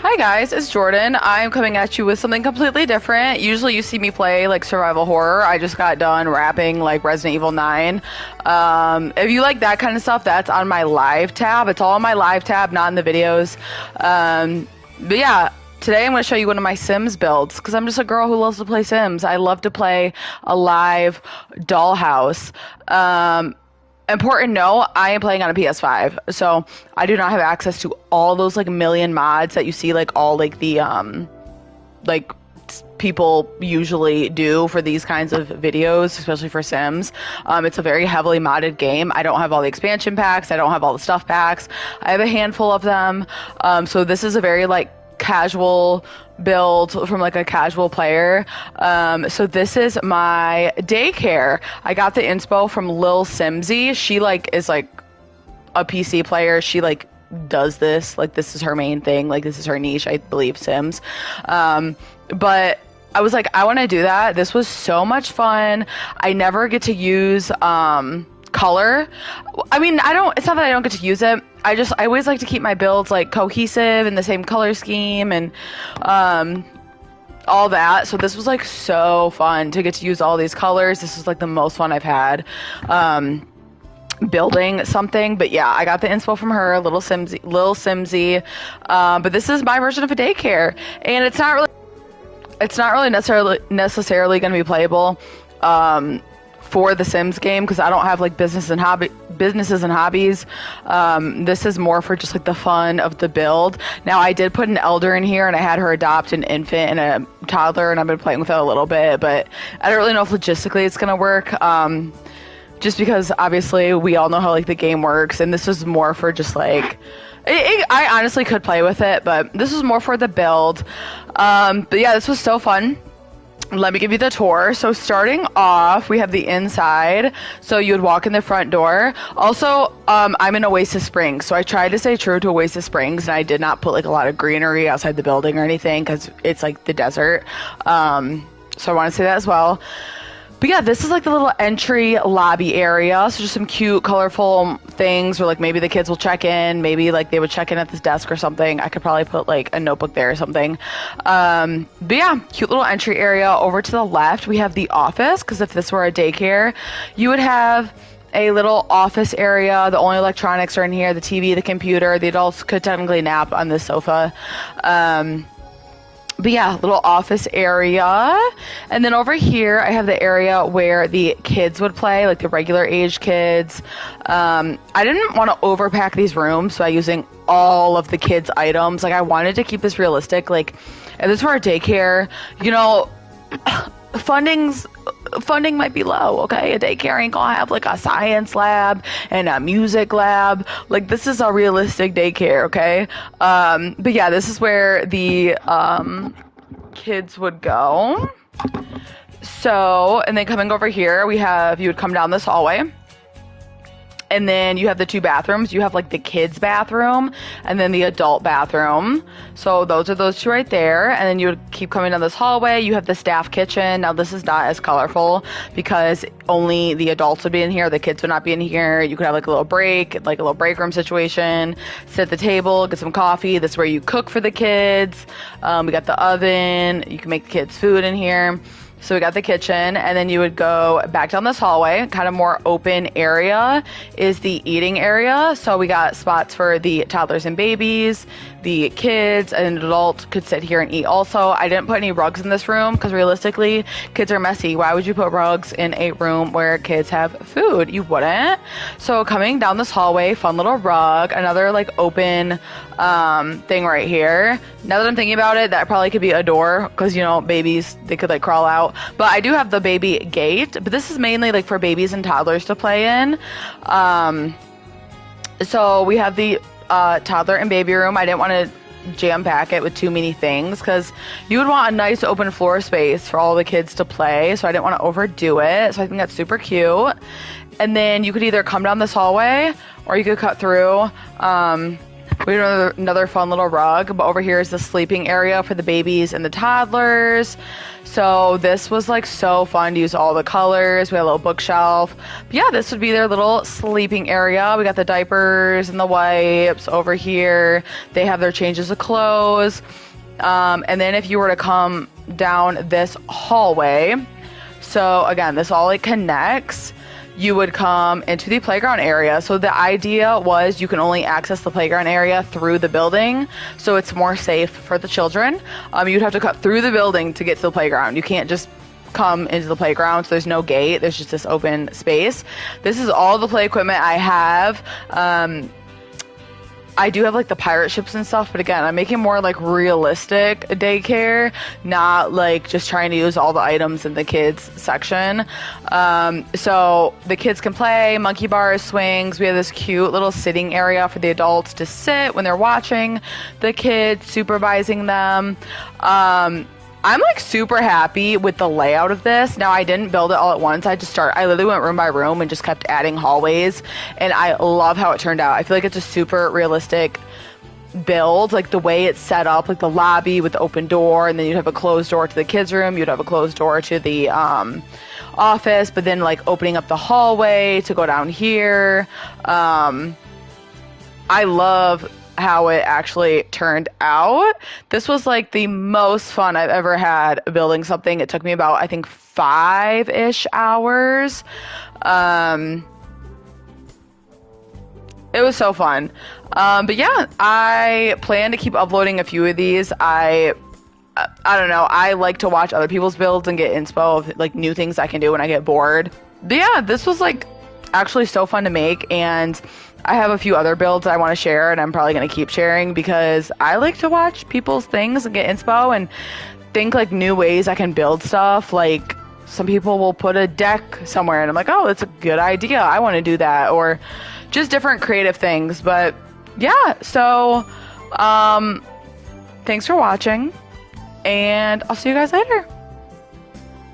Hi guys, it's Jordan. I'm coming at you with something completely different. Usually you see me play like survival horror. I just got done rapping like Resident Evil 9. If you like that kind of stuff, that's on my live tab. It's all on my live tab, not in the videos. But yeah, today I'm going to show you one of my Sims builds because I'm just a girl who loves to play Sims. I love to play a live dollhouse. Important note, I am playing on a PS5, so I do not have access to all those like million mods that you see like all like the like people usually do for these kinds of videos, especially for Sims. It's a very heavily modded game. I don't have all the expansion packs. I don't have all the stuff packs. I have a handful of them. So this is a very like casual build from like a casual player. So this is my Daycare. I got the inspo from Lil Simsy. She like is like a PC player. She like does this, like this is her main thing, like this is her niche, I believe, Sims. But I was like, I want to do that. This was so much fun. I never get to use color. I mean, it's not that I don't get to use it. I always like to keep my builds like cohesive and the same color scheme and all that. So this was like so fun to get to use all these colors. This was like the most fun I've had building something. But yeah, I got the inspo from her, Lil Simsy. But this is my version of a Daycare, and it's not really necessarily going to be playable for the Sims game because I don't have like businesses and hobbies. This is more for just like the fun of the build. Now I did put an elder in here and I had her adopt an infant and a toddler, and I've been playing with it a little bit, but I don't really know if logistically it's gonna work. Just because obviously we all know how like the game works, and this is more for just like I honestly could play with it, but this is more for the build. But yeah, this was so fun. Let me give you the tour. So starting off, we have the inside. So you would walk in the front door. Also, I'm in Oasis Springs, so I tried to stay true to Oasis Springs, and I did not put like a lot of greenery outside the building or anything because it's like the desert. So I want to say that as well. But yeah, this is like the little entry lobby area. So just some cute, colorful things where like maybe the kids will check in. Maybe like they would check in at this desk or something. I could probably put like a notebook there or something. But yeah, cute little entry area. Over to the left, we have the office, because if this were a daycare, you would have a little office area. The only electronics are in here, the TV, the computer. The adults could technically nap on this sofa. But yeah, little office area. And then over here, I have the area where the kids would play, like the regular age kids. I didn't want to overpack these rooms by using all of the kids' items. Like, I wanted to keep this realistic. Like, if this were a daycare, you know, funding might be low, okay? A daycare ain't gonna have like a science lab and a music lab. Like, this is a realistic daycare, okay? But yeah, this is where the kids would go. So, and then coming over here, you would come down this hallway. And then you have the two bathrooms. You have like the kids' bathroom and then the adult bathroom. So those are those two right there. And then you would keep coming down this hallway. You have the staff kitchen. Now this is not as colorful because only the adults would be in here. The kids would not be in here. You could have like a little break room situation. Sit at the table, get some coffee. This is where you cook for the kids. We got the oven. You can make the kids food in here. So we got the kitchen, and then you would go back down this hallway. Kind of more open area is the eating area. So we got spots for the toddlers and babies, the kids, and an adult could sit here and eat also. I didn't put any rugs in this room because realistically, kids are messy. Why would you put rugs in a room where kids have food? You wouldn't. So coming down this hallway, fun little rug, another like open thing right here. Now that I'm thinking about it, that probably could be a door because, you know, babies, they could like crawl out. But I do have the baby gate, but this is mainly like for babies and toddlers to play in. So we have the toddler and baby room. I didn't want to jam pack it with too many things because you would want a nice open floor space for all the kids to play. So I didn't want to overdo it. So I think that's super cute. And then you could either come down this hallway or you could cut through. We have another fun little rug, but over here is the sleeping area for the babies and the toddlers. So this was like so fun to use all the colors. We had a little bookshelf. But yeah, this would be their little sleeping area. We got the diapers and the wipes over here. They have their changes of clothes. And then if you were to come down this hallway, so again, this all like connects. You would come into the playground area. So the idea was you can only access the playground area through the building, so it's more safe for the children. You'd have to cut through the building to get to the playground. You can't just come into the playground, so there's no gate. There's just this open space. This is all the play equipment I have. I do have like the pirate ships and stuff, but again, I'm making more like realistic daycare, not like just trying to use all the items in the kids section. So the kids can play monkey bars, swings. We have this cute little sitting area for the adults to sit when they're watching the kids, supervising them. I'm like super happy with the layout of this. Now, I didn't build it all at once. I literally went room by room and just kept adding hallways, and I love how it turned out. I feel like it's a super realistic build, like the way it's set up, like the lobby with the open door, and then you'd have a closed door to the kids' room, you'd have a closed door to the office, but then like opening up the hallway to go down here. I love how it actually turned out. This was like the most fun I've ever had building something. It took me about, I think, 5-ish hours. It was so fun. But yeah, I plan to keep uploading a few of these. I don't know. I like to watch other people's builds and get inspo of like new things I can do when I get bored. But yeah, this was like actually so fun to make, and I have a few other builds I want to share, and I'm probably going to keep sharing because I like to watch people's things and get inspo and think like new ways I can build stuff. Like some people will put a deck somewhere and I'm like, oh, that's a good idea. I want to do that, or just different creative things. But yeah, so thanks for watching, and I'll see you guys later.